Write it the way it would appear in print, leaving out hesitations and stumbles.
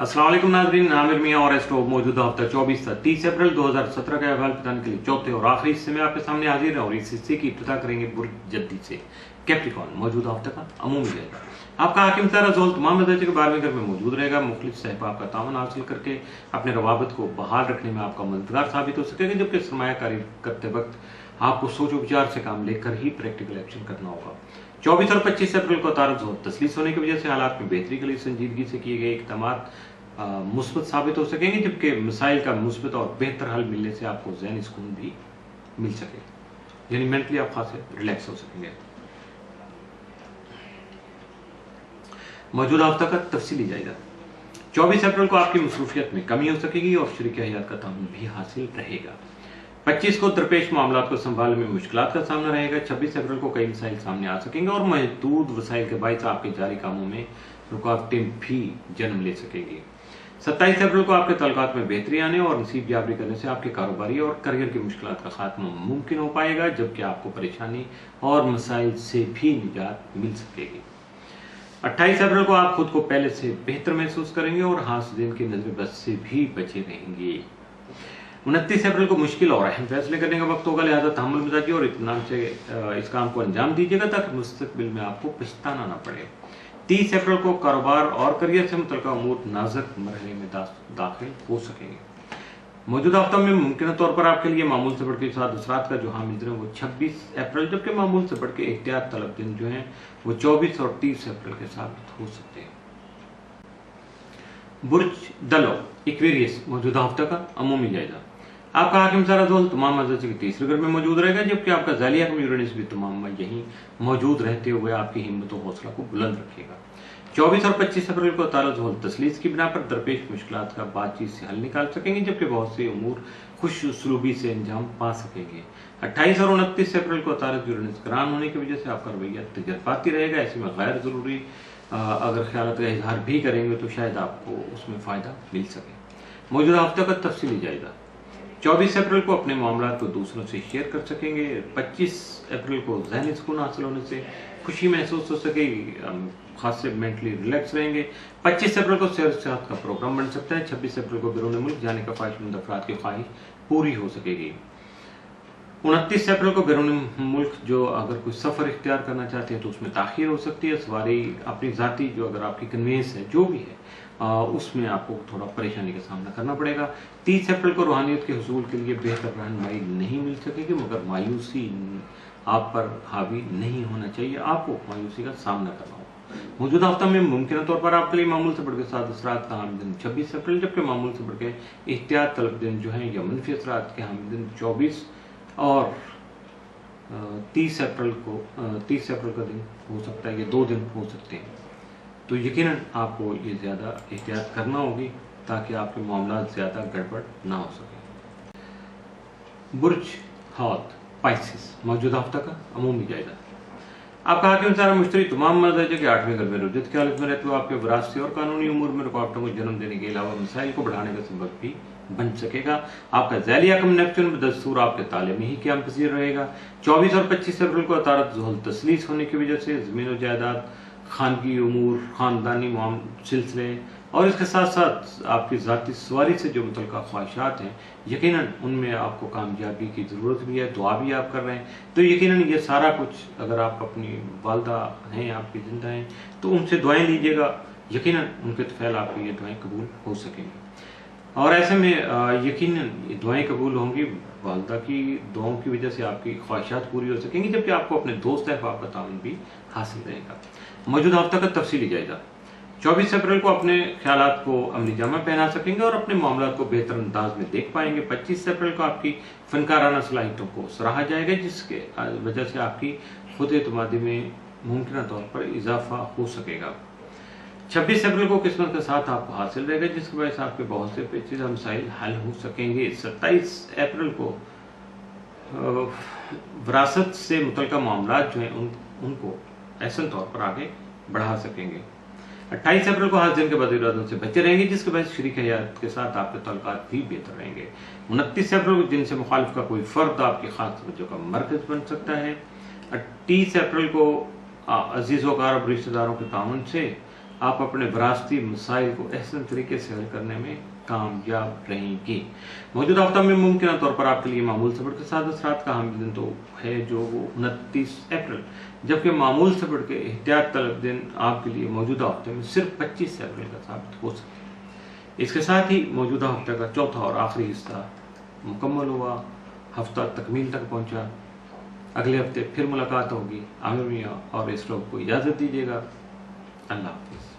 अस्सलाम वालेकुम नाज़रीन, आमिर मियां और एस्ट्रो मौजूदा हफ्ता 24 था 30 अप्रैल 2017 का अहवाल बताने के लिए चौथे और आखिरी हिस्से में आपके सामने हाजिर है और इस हिस्से की इब्तिदा करेंगे बुर्ज जद्दी से। कैप्रिकॉन मौजूदा हफ्ते का अमूमी जायजा। आपका हाकिम तारा जोल तमाम दर्जे के 12वें घर में मौजूद रहेगा। मुख्तलिफ सहबाब का तावन हासिल करके अपने रवाबत को बहाल रखने में आपका मददगार साबित हो सकेगा, जबकि सरमायाकारी करते वक्त आपको सोच विचार से काम लेकर ही प्रैक्टिकल एक्शन करना होगा। 24 और 25 अप्रैल को तारुज़ और तसलीस होने की वजह से हालात में बेहतरी के लिए संजीदगी से किए गए इक़दामात मुस्बत साबित हो सकेंगे, जबकि मसाइल का मुस्बत और बेहतर हल मिलने से आपको ज़हनी सुकून भी मिल सकेगा, यानी मेंटली आप खासे रिलैक्स हो सकेंगे। मौजूदा हफ्ता का तफसीली जायजा। 24 अप्रैल को आपकी मसरूफियत में कमी हो सकेगी और शरीक हयात का ताउन भी हासिल रहेगा। 25 को दरपेश मामलात को संभालने में मुश्किलात का सामना रहेगा। 26 अप्रैल को कई मसाइल सामने आ सकेंगे और महदूद वसाइल के बायस आपके जारी कामों में रुकावटें भी जन्म ले सकेंगी। 27 अप्रैल को आपके तल्लुकात में बेहतरी आने और नसीब जाबरी करने से आपके कारोबारी और करियर की मुश्किलात का खात्मा मुमकिन हो पाएगा, जबकि आपको परेशानी और मसाइल से भी निजात मिल सकेगी। 28 अप्रैल को आप खुद को पहले से बेहतर महसूस करेंगे और हासिदीन की नजर बस से भी बचे रहेंगे। 29 अप्रैल को मुश्किल और अहम फैसले करने का वक्त होगा, लिहाजा तहम्मुल मिजाजी और इत्मीनान से इस काम को अंजाम दीजिएगा ताकि मुस्तकबिल में आपको पछताना ना पड़े। 30 अप्रैल को कारोबार और करियर से मुतल्लिका उमूर नाजुक मरहले में दाखिल हो सकेंगे। मौजूदा हफ्ता में मुमकिन तौर पर आपके लिए मामूल से बढ़ के साथ असरात का जो हामिल दिन है वो 26 अप्रैल, जबकि मामूल से बढ़ के एहतियात तलब दिन जो है वो 24 और 30 अप्रैल के साबित हो सकते हैं। बुर्ज दलो एक्वेरियस मौजूदा हफ्ता का अमूमी जायजा। आपका हाकिम सारा जोल तमाम मदरसे के तीसरे घर में मौजूद रहेगा, जबकि आपका जालिया यूरेनस भी तमाम यहीं मौजूद रहते हुए आपकी हिम्मत और हौसला को बुलंद रखेगा। 24 और 25 अप्रैल को तारुज़ और तसलीस की बिना पर दरपेश मुश्किलात का बातचीत से हल निकाल सकेंगे, जबकि बहुत से उमूर खुश उसलूबी से अंजाम पा सकेंगे। 28 और 29 अप्रैल को तारुज़ यूरेनस करान होने की वजह से आपका रवैया तजर्बाती रहेगा। ऐसे में गैर जरूरी अगर ख्यालात का इजहार भी करेंगे तो शायद आपको उसमें फ़ायदा मिल सके। मौजूदा हफ्ते का तफसीली जायजा। 24 अप्रैल को अपने मामलात को दूसरों से शेयर कर सकेंगे। 25 अप्रैल को ज़हनी सुकून हासिल होने से खुशी महसूस हो सकेगी, खास से मेंटली रिलैक्स रहेंगे। 25 अप्रैल को सैर सेहत का प्रोग्राम बन सकता है। 26 अप्रैल को बैरून मुल्क जाने का ख्वाहिशमंद अफराद की ख्वाहिश पूरी हो सकेगी। 29 अप्रैल को बैरून मुल्क जो अगर कोई सफ़र इख्तियार करना चाहते हैं तो उसमें ताख़ीर हो सकती है। सवारी अपनी ज़ाती जो अगर आपकी कन्वेंस है जो भी है उसमें आपको थोड़ा परेशानी का सामना करना पड़ेगा। 30 अप्रैल को रूहानियत के हुसूल के लिए बेहतर रहनुमाई नहीं मिल सकेगी, मगर मायूसी आप पर हावी नहीं होना चाहिए, आपको मायूसी का सामना करना होगा। मौजूदा हफ्ता में मुमकिन तौर पर आपके लिए मामूल से बढ़ के साथ असरात का हामिल दिन 26 अप्रैल, जबकि मामूल से बढ़ के एहतियात तलब दिन जो है या मनफी असरात के हामिल दिन 24 और 30 अप्रैल का दिन हो सकता है। ये 2 दिन हो सकते हैं, तो यकीनन आपको ये ज़्यादा एहतियात करना होगी ताकि आपके मामलात ज़्यादा गड़बड़ ना हो सके। बुर्ज हौत पाइसिस मौजूदा हफ्ता का अमूमी जायजा। आपका हाकिम सारा मुश्तरी तमाम दर्जे के 8वें घर में रुजत की हालत में रहते हुए आपके विरासती और कानूनी उमूर में रुकावटों को जन्म देने के अलावा मसाइल को बढ़ाने का सबब भी बन सकेगा। आपका ज़ैलिया कम नेप्चून बदस्तूर आपके ताले में ही क़याम पसीर रहेगा। 24 और 25 अप्रैल को तारुज़ ज़ुहल तसलीस होने की वजह से ज़मीन और जायदाद, खानगी उमूर, ख़ानदानी सिलसिले और इसके साथ साथ आपकी ज़ाती सवारी से जो मुतल्लिका ख्वाहिशात हैं, यकीनन उनमें आपको कामयाबी की ज़रूरत भी है। दुआ भी आप कर रहे हैं, तो यकीनन ये सारा कुछ अगर आप अपनी वालदा हैं, आपकी जिंदा हैं, तो उनसे दुआएं लीजिएगा, यकीनन उनके तफ़ैल आपकी ये दुआएं कबूल हो सकेंगी। और ऐसे में यकीनन ये दुआएं कबूल होंगी, वालदा की दुआओं की वजह से आपकी ख्वाहिशात पूरी हो सकेंगी, जबकि आपको अपने दोस्त अहबाब का ताउन भी हासिल रहेगा। मौजूदा हफ्ता का तफसीली जायजा। 24 अप्रैल को अपने ख्यालात को अमली जामा पहना सकेंगे और अपने मामलात को बेहतर अंदाज में देख पाएंगे। 25 अप्रैल को आपकी फनकाराना सलाहियतों को सराहा जाएगा, जिसके वजह से आपकी खुद एतमादी में मुमकिन तौर पर इजाफा हो सकेगा। 26 अप्रैल को किस्मत के साथ आपको हासिल रहेगा, जिसकी वजह से आपके बहुत से पेचीदा मसाइल हल हो सकेंगे। 27 अप्रैल को विरासत से मुतल्लिका मामलात जो हैं उनको ऐसा तौर पर आगे बढ़ा सकेंगे। 28 अप्रैल को हाजिर के बदइरादों से बचे रहेंगे, जिसके वजह से शरीक हयात के साथ आपके तल्लुकात भी बेहतर रहेंगे। 29 अप्रैल को जिनसे मुखालिफ का कोई फर्द आपकी खास तवज्जो का मरकज बन सकता है। 30 अप्रैल को अजीज़ वकार और रिश्तेदारों के ताउन से آپ اپنے وراثتی مسائل کو احسن طریقے سے حل کرنے میں کامیاب رہیں گی۔ موجودہ ہفتہ میں ممکنہ طور پر آپ کے لیے معمول سے بڑھ کے 7 اثرات کا حامل دن تو ہے جو وہ 29 اپریل، جبکہ معمول سے بڑھ کے احتیاط طلب دن آپ کے لیے موجودہ ہفتے میں صرف 25 اپریل کا ثابت ہو سکتا ہے۔ اس کے ساتھ ہی موجودہ ہفتے کا چوتھا اور آخری حصہ مکمل ہوا، ہفتہ تکمیل تک پہنچا۔ اگلے ہفتے پھر ملاقات ہوگی۔ عامر میاں اور اس لوگ کو اجازت دیجیے گا۔ اللہ حافظ۔